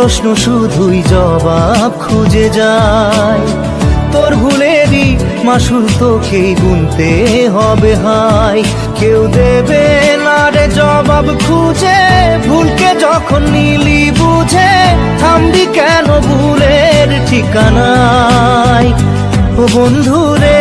প্রশ্ন শুধুই জবাব খুঁজে যায়। তোর ভুলেরই মাসুল তোকেই গুনতে হবে হাই। কেউ দেবে না রে জবাব খুঁজে, ভুলকে যখন নিলি বুঝে থামবি কেন ভুলের ঠিকানায়। ও বন্ধু রে